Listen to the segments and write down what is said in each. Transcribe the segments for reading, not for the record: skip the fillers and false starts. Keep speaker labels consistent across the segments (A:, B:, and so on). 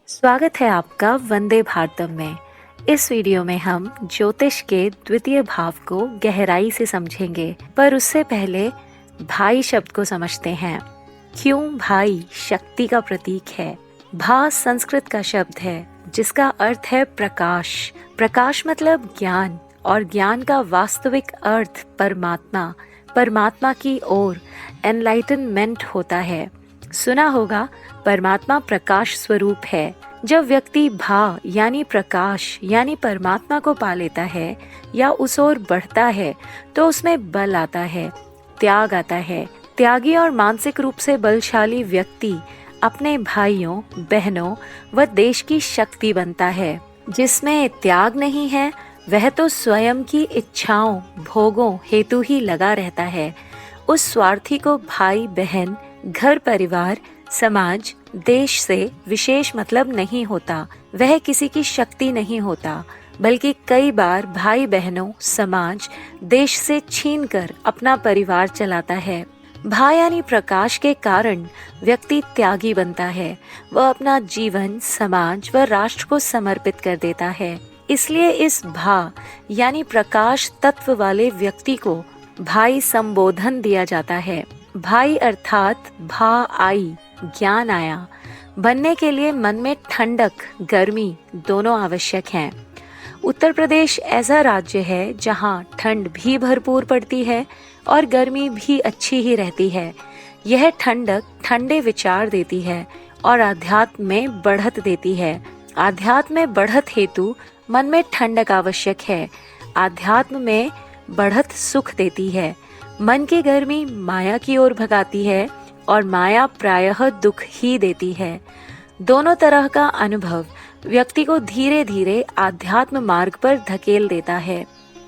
A: स्वागत है आपका वंदे भारतम में। इस वीडियो में हम ज्योतिष के द्वितीय भाव को गहराई से समझेंगे, पर उससे पहले भाई शब्द को समझते हैं। क्यों भाई शक्ति का प्रतीक है। भा संस्कृत का शब्द है जिसका अर्थ है प्रकाश। प्रकाश मतलब ज्ञान, और ज्ञान का वास्तविक अर्थ परमात्मा की ओर एनलाइटनमेंट होता है। सुना होगा परमात्मा प्रकाश स्वरूप है। जब व्यक्ति भा यानी प्रकाश यानी परमात्मा को पा लेता है या उस ओर बढ़ता है तो उसमें बल आता है, त्याग आता है। त्यागी और मानसिक रूप से बलशाली व्यक्ति अपने भाइयों, बहनों व देश की शक्ति बनता है। जिसमें त्याग नहीं है वह तो स्वयं की इच्छाओं, भोगों हेतु ही लगा रहता है। उस स्वार्थी को भाई बहन, घर परिवार, समाज, देश से विशेष मतलब नहीं होता। वह किसी की शक्ति नहीं होता, बल्कि कई बार भाई बहनों, समाज, देश से छीनकर अपना परिवार चलाता है। भा यानी प्रकाश के कारण व्यक्ति त्यागी बनता है। वह अपना जीवन समाज व राष्ट्र को समर्पित कर देता है। इसलिए इस भा यानी प्रकाश तत्व वाले व्यक्ति को भाई संबोधन दिया जाता है। भाई अर्थात भा आई, ज्ञान आया। बनने के लिए मन में ठंडक, गर्मी दोनों आवश्यक हैं। उत्तर प्रदेश ऐसा राज्य है जहाँ ठंड भी भरपूर पड़ती है और गर्मी भी अच्छी ही रहती है। यह ठंडक ठंडे विचार देती है और आध्यात्म में बढ़त देती है। आध्यात्म में बढ़त हेतु मन में ठंडक आवश्यक है। आध्यात्म में बढ़त सुख देती है। मन की गर्मी माया की ओर भगाती है और माया प्रायः दुख ही देती है। दोनों तरह का अनुभव व्यक्ति को धीरे धीरे आध्यात्म मार्ग पर धकेल देता है,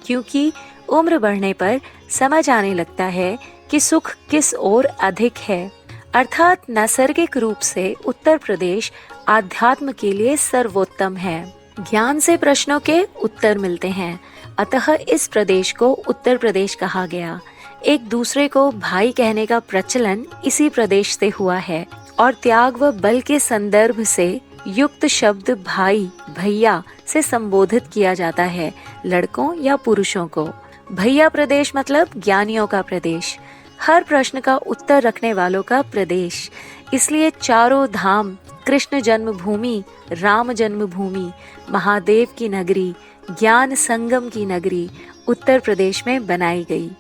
A: क्योंकि उम्र बढ़ने पर समझ आने लगता है कि सुख किस ओर अधिक है। अर्थात नैसर्गिक रूप से उत्तर प्रदेश आध्यात्म के लिए सर्वोत्तम है। ज्ञान से प्रश्नों के उत्तर मिलते हैं, अतः इस प्रदेश को उत्तर प्रदेश कहा गया। एक दूसरे को भाई कहने का प्रचलन इसी प्रदेश से हुआ है और त्याग व बल के संदर्भ से युक्त शब्द भाई, भैया से संबोधित किया जाता है लड़कों या पुरुषों को। भैया प्रदेश मतलब ज्ञानियों का प्रदेश, हर प्रश्न का उत्तर रखने वालों का प्रदेश। इसलिए चारों धाम, कृष्ण जन्मभूमि, राम जन्मभूमि, महादेव की नगरी, ज्ञान संगम की नगरी उत्तर प्रदेश में बनाई गई।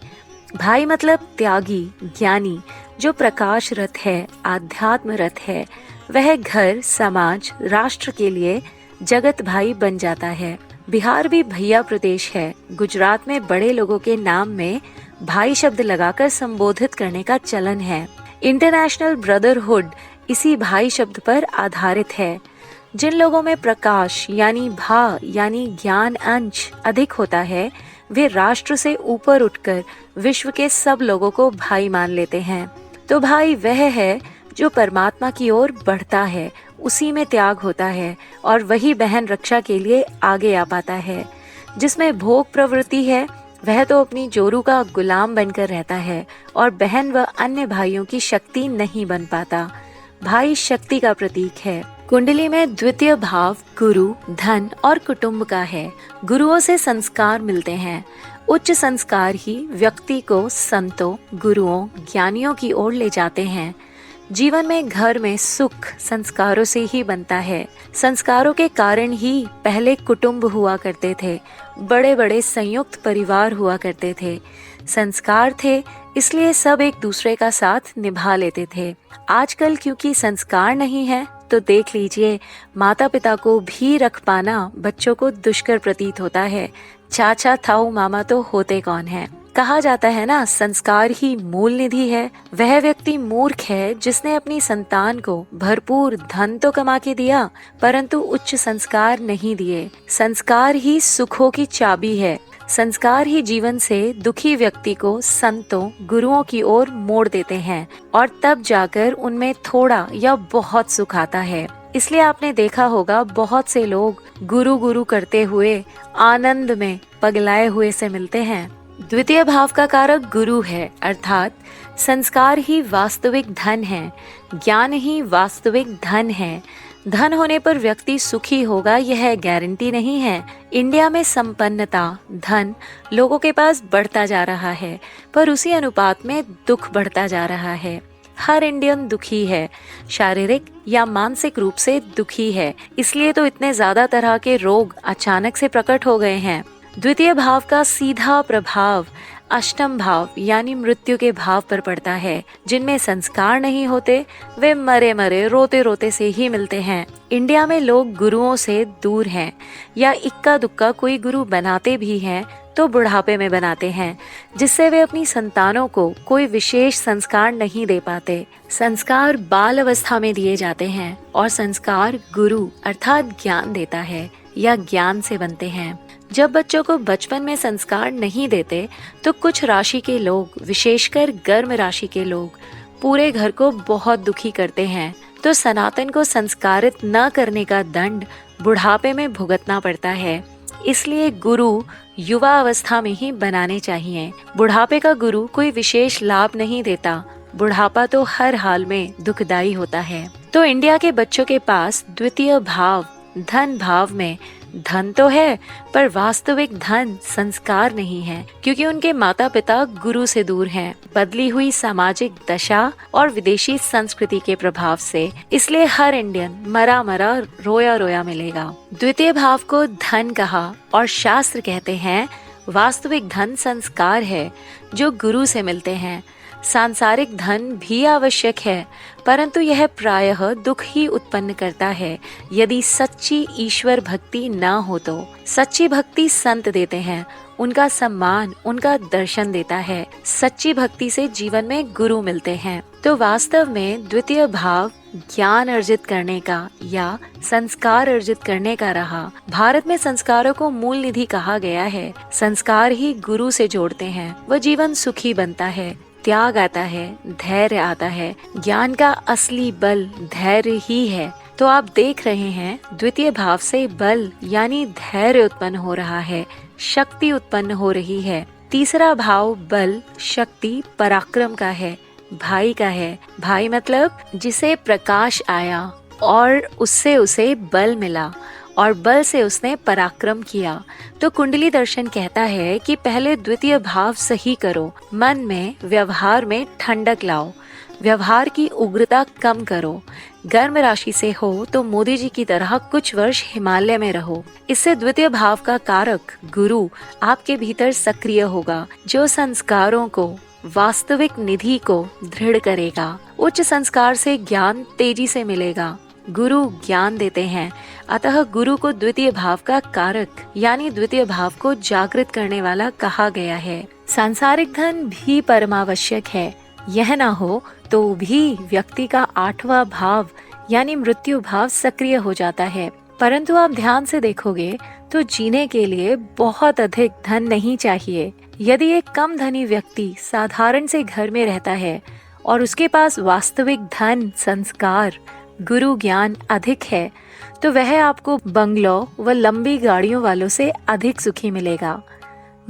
A: भाई मतलब त्यागी, ज्ञानी, जो प्रकाश रथ है, आध्यात्म रथ है। वह घर, समाज, राष्ट्र के लिए जगत भाई बन जाता है। बिहार भी भैया प्रदेश है। गुजरात में बड़े लोगों के नाम में भाई शब्द लगाकर संबोधित करने का चलन है। इंटरनेशनल ब्रदरहुड इसी भाई शब्द पर आधारित है। जिन लोगों में प्रकाश यानी भा यानी ज्ञान अंश अधिक होता है, वे राष्ट्र से ऊपर उठकर विश्व के सब लोगों को भाई मान लेते हैं। तो भाई वह है जो परमात्मा की ओर बढ़ता है, उसी में त्याग होता है, और वही बहन रक्षा के लिए आगे आ पाता है। जिसमें भोग प्रवृत्ति है वह तो अपनी जोरू का गुलाम बनकर रहता है और बहन व अन्य भाइयों की शक्ति नहीं बन पाता। भाई शक्ति का प्रतीक है। कुंडली में द्वितीय भाव गुरु, धन और कुटुंब का है। गुरुओं से संस्कार मिलते हैं। उच्च संस्कार ही व्यक्ति को संतों, गुरुओं, ज्ञानियों की ओर ले जाते हैं। जीवन में घर में सुख संस्कारों से ही बनता है। संस्कारों के कारण ही पहले कुटुंब हुआ करते थे, बड़े बड़े संयुक्त परिवार हुआ करते थे। संस्कार थे इसलिए सब एक दूसरे का साथ निभा लेते थे। आजकल क्योंकि संस्कार नहीं है तो देख लीजिए, माता पिता को भी रख पाना बच्चों को दुष्कर प्रतीत होता है। चाचा ताऊ मामा तो होते कौन है। कहा जाता है ना, संस्कार ही मूल निधि है। वह व्यक्ति मूर्ख है जिसने अपनी संतान को भरपूर धन तो कमा के दिया परंतु उच्च संस्कार नहीं दिए। संस्कार ही सुखों की चाबी है। संस्कार ही जीवन से दुखी व्यक्ति को संतों, गुरुओं की ओर मोड़ देते हैं और तब जाकर उनमें थोड़ा या बहुत सुख आता है। इसलिए आपने देखा होगा बहुत से लोग गुरु गुरु करते हुए आनंद में पगलाए हुए से मिलते हैं। द्वितीय भाव का कारक गुरु है, अर्थात संस्कार ही वास्तविक धन है, ज्ञान ही वास्तविक धन है। धन होने पर व्यक्ति सुखी होगा यह गारंटी नहीं है। इंडिया में संपन्नता, धन लोगों के पास बढ़ता जा रहा है, पर उसी अनुपात में दुख बढ़ता जा रहा है। हर इंडियन दुखी है, शारीरिक या मानसिक रूप से दुखी है। इसलिए तो इतने ज्यादा तरह के रोग अचानक से प्रकट हो गए हैं। द्वितीय भाव का सीधा प्रभाव अष्टम भाव यानी मृत्यु के भाव पर पड़ता है। जिनमें संस्कार नहीं होते वे मरे मरे रोते रोते से ही मिलते हैं। इंडिया में लोग गुरुओं से दूर हैं, या इक्का दुक्का कोई गुरु बनाते भी हैं तो बुढ़ापे में बनाते हैं, जिससे वे अपनी संतानों को कोई विशेष संस्कार नहीं दे पाते। संस्कार बाल अवस्था में दिए जाते हैं और संस्कार गुरु अर्थात ज्ञान देता है या ज्ञान से बनते हैं। जब बच्चों को बचपन में संस्कार नहीं देते तो कुछ राशि के लोग, विशेषकर गर्म राशि के लोग, पूरे घर को बहुत दुखी करते हैं। तो सनातन को संस्कारित न करने का दंड बुढ़ापे में भुगतना पड़ता है। इसलिए गुरु युवा अवस्था में ही बनाने चाहिए। बुढ़ापे का गुरु कोई विशेष लाभ नहीं देता। बुढ़ापा तो हर हाल में दुखदाई होता है। तो इंडिया के बच्चों के पास द्वितीय भाव धन भाव में धन तो है, पर वास्तविक धन संस्कार नहीं है, क्योंकि उनके माता पिता गुरु से दूर हैं, बदली हुई सामाजिक दशा और विदेशी संस्कृति के प्रभाव से। इसलिए हर इंडियन मरा मरा रोया रोया मिलेगा। द्वितीय भाव को धन कहा और शास्त्र कहते हैं वास्तविक धन संस्कार है जो गुरु से मिलते हैं। सांसारिक धन भी आवश्यक है, परंतु यह प्रायः दुख ही उत्पन्न करता है यदि सच्ची ईश्वर भक्ति न हो तो। सच्ची भक्ति संत देते हैं, उनका सम्मान उनका दर्शन देता है। सच्ची भक्ति से जीवन में गुरु मिलते हैं। तो वास्तव में द्वितीय भाव ज्ञान अर्जित करने का या संस्कार अर्जित करने का रहा। भारत में संस्कारों को मूल निधि कहा गया है। संस्कार ही गुरु से जोड़ते हैं, वह जीवन सुखी बनता है, त्याग आता है, धैर्य आता है। ज्ञान का असली बल धैर्य ही है। तो आप देख रहे हैं द्वितीय भाव से बल यानी धैर्य उत्पन्न हो रहा है, शक्ति उत्पन्न हो रही है। तीसरा भाव बल, शक्ति, पराक्रम का है, भाई का है। भाई मतलब जिसे प्रकाश आया और उससे उसे बल मिला और बल से उसने पराक्रम किया। तो कुंडली दर्शन कहता है कि पहले द्वितीय भाव सही करो, मन में व्यवहार में ठंडक लाओ, व्यवहार की उग्रता कम करो। गर्म राशि से हो तो मोदी जी की तरह कुछ वर्ष हिमालय में रहो। इससे द्वितीय भाव का कारक गुरु आपके भीतर सक्रिय होगा, जो संस्कारों को, वास्तविक निधि को दृढ़ करेगा। उच्च संस्कार से ज्ञान तेजी से मिलेगा। गुरु ज्ञान देते हैं, अतः गुरु को द्वितीय भाव का कारक यानी द्वितीय भाव को जागृत करने वाला कहा गया है। सांसारिक धन भी परमावश्यक है, यह ना हो तो भी व्यक्ति का आठवां भाव यानी मृत्यु भाव सक्रिय हो जाता है। परंतु आप ध्यान से देखोगे तो जीने के लिए बहुत अधिक धन नहीं चाहिए। यदि एक कम धनी व्यक्ति साधारण से घर में रहता है और उसके पास वास्तविक धन, संस्कार, गुरु ज्ञान अधिक है, तो वह आपको बंगलों व लंबी गाड़ियों वालों से अधिक सुखी मिलेगा।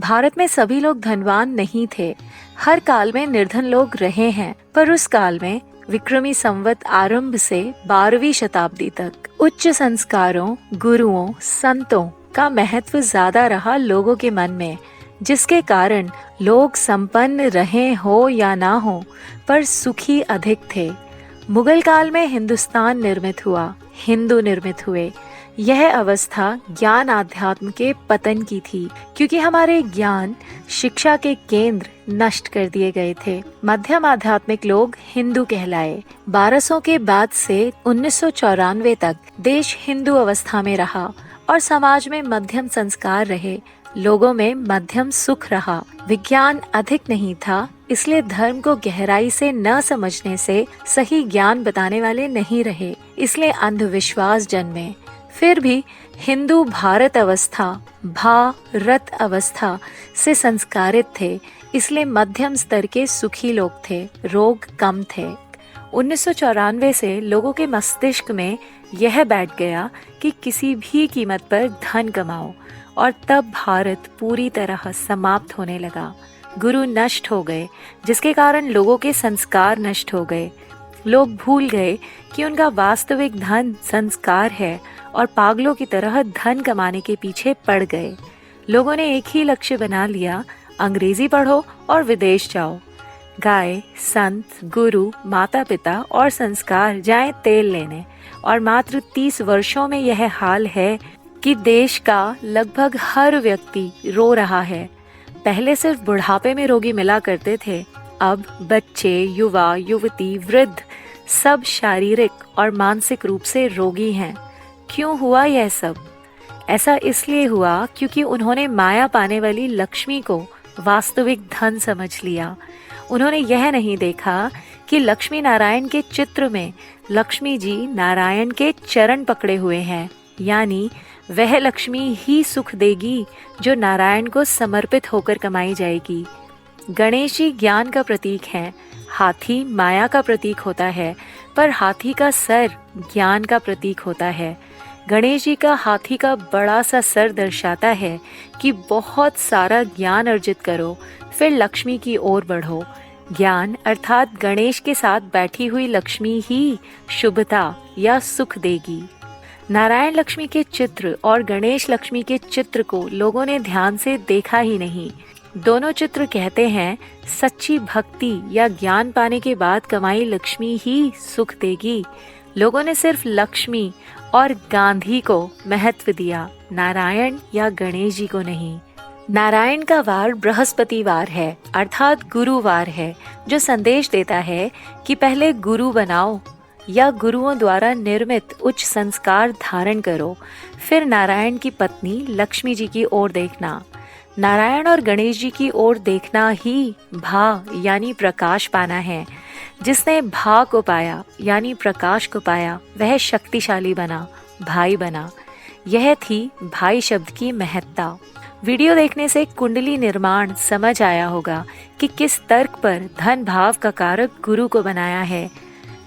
A: भारत में सभी लोग धनवान नहीं थे, हर काल में निर्धन लोग रहे हैं, पर उस काल में विक्रमी संवत आरंभ से 12वीं शताब्दी तक उच्च संस्कारों, गुरुओं, संतों का महत्व ज्यादा रहा लोगों के मन में, जिसके कारण लोग संपन्न रहे हो या ना हो, पर सुखी अधिक थे। मुगल काल में हिंदुस्तान निर्मित हुआ, हिंदू निर्मित हुए। यह अवस्था ज्ञान आध्यात्म के पतन की थी, क्योंकि हमारे ज्ञान शिक्षा के केंद्र नष्ट कर दिए गए थे। मध्यम आध्यात्मिक लोग हिंदू कहलाए। 1200 के बाद से 1994 तक देश हिंदू अवस्था में रहा और समाज में मध्यम संस्कार रहे, लोगों में मध्यम सुख रहा। विज्ञान अधिक नहीं था, इसलिए धर्म को गहराई से न समझने से सही ज्ञान बताने वाले नहीं रहे, इसलिए अंधविश्वास जन्मे। फिर भी हिंदू भारत अवस्था, भारत अवस्था से संस्कारित थे, इसलिए मध्यम स्तर के सुखी लोग थे, रोग कम थे। 1994 से लोगों के मस्तिष्क में यह बैठ गया कि किसी भी कीमत पर धन कमाओ, और तब भारत पूरी तरह समाप्त होने लगा। गुरु नष्ट हो गए, जिसके कारण लोगों के संस्कार नष्ट हो गए। लोग भूल गए कि उनका वास्तविक धन संस्कार है और पागलों की तरह धन कमाने के पीछे पड़ गए। लोगों ने एक ही लक्ष्य बना लिया, अंग्रेजी पढ़ो और विदेश जाओ। गाय, संत, गुरु, माता पिता और संस्कार जाएं तेल लेने, और मात्र 30 वर्षों में यह हाल है कि देश का लगभग हर व्यक्ति रो रहा है। पहले सिर्फ बुढ़ापे में रोगी मिला करते थे, अब बच्चे, युवा, युवती, वृद्ध सब शारीरिक और मानसिक रूप से रोगी हैं। क्यों हुआ यह सब? ऐसा इसलिए हुआ क्योंकि उन्होंने माया पाने वाली लक्ष्मी को वास्तविक धन समझ लिया। उन्होंने यह नहीं देखा कि लक्ष्मी नारायण के चित्र में लक्ष्मी जी नारायण के चरण पकड़े हुए हैं, यानी वह लक्ष्मी ही सुख देगी जो नारायण को समर्पित होकर कमाई जाएगी। गणेश जी ज्ञान का प्रतीक हैं, हाथी माया का प्रतीक होता है, पर हाथी का सर ज्ञान का प्रतीक होता है। गणेश जी का हाथी का बड़ा सा सर दर्शाता है कि बहुत सारा ज्ञान अर्जित करो, फिर लक्ष्मी की ओर बढ़ो। ज्ञान अर्थात गणेश के साथ बैठी हुई लक्ष्मी ही शुभता या सुख देगी। नारायण लक्ष्मी के चित्र और गणेश लक्ष्मी के चित्र को लोगों ने ध्यान से देखा ही नहीं। दोनों चित्र कहते हैं सच्ची भक्ति या ज्ञान पाने के बाद कमाई लक्ष्मी ही सुख देगी। लोगों ने सिर्फ लक्ष्मी और गांधी को महत्व दिया, नारायण या गणेश जी को नहीं। नारायण का वार बृहस्पतिवार है, अर्थात गुरुवार है, जो संदेश देता है कि पहले गुरु बनाओ या गुरुओं द्वारा निर्मित उच्च संस्कार धारण करो, फिर नारायण की पत्नी लक्ष्मी जी की ओर देखना। नारायण और गणेश जी की ओर देखना ही भा यानी प्रकाश पाना है। जिसने भा को पाया यानी प्रकाश को पाया, वह शक्तिशाली बना, भाई बना। यह थी भाई शब्द की महत्ता। वीडियो देखने से कुंडली निर्माण समझ आया होगा कि किस तर्क पर धन भाव का कारक गुरु को बनाया है।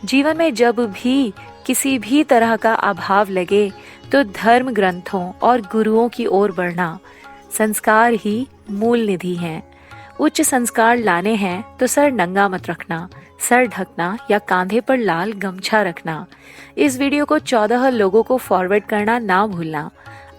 A: जीवन में जब भी किसी भी तरह का अभाव लगे तो धर्म ग्रंथों और गुरुओं की ओर बढ़ना। संस्कार ही मूल निधि हैं। उच्च संस्कार लाने हैं तो सर नंगा मत रखना, सर ढकना या कांधे पर लाल गमछा रखना। इस वीडियो को 14 लोगों को फॉरवर्ड करना ना भूलना।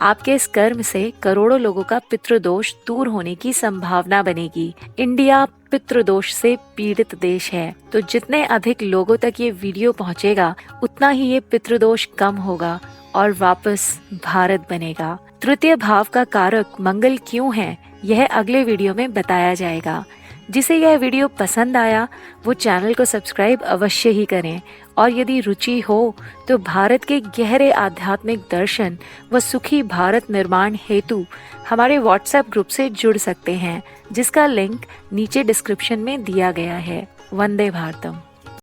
A: आपके इस कर्म से करोड़ों लोगों का पितृदोष दूर होने की संभावना बनेगी। इंडिया पितृदोष से पीड़ित देश है, तो जितने अधिक लोगों तक ये वीडियो पहुंचेगा उतना ही ये पितृदोष कम होगा और वापस भारत बनेगा। तृतीय भाव का कारक मंगल क्यों है, यह अगले वीडियो में बताया जाएगा। जिसे यह वीडियो पसंद आया वो चैनल को सब्सक्राइब अवश्य ही करें, और यदि रुचि हो तो भारत के गहरे आध्यात्मिक दर्शन व सुखी भारत निर्माण हेतु हमारे व्हाट्सएप ग्रुप से जुड़ सकते हैं, जिसका लिंक नीचे डिस्क्रिप्शन में दिया गया है। वंदे भारतम।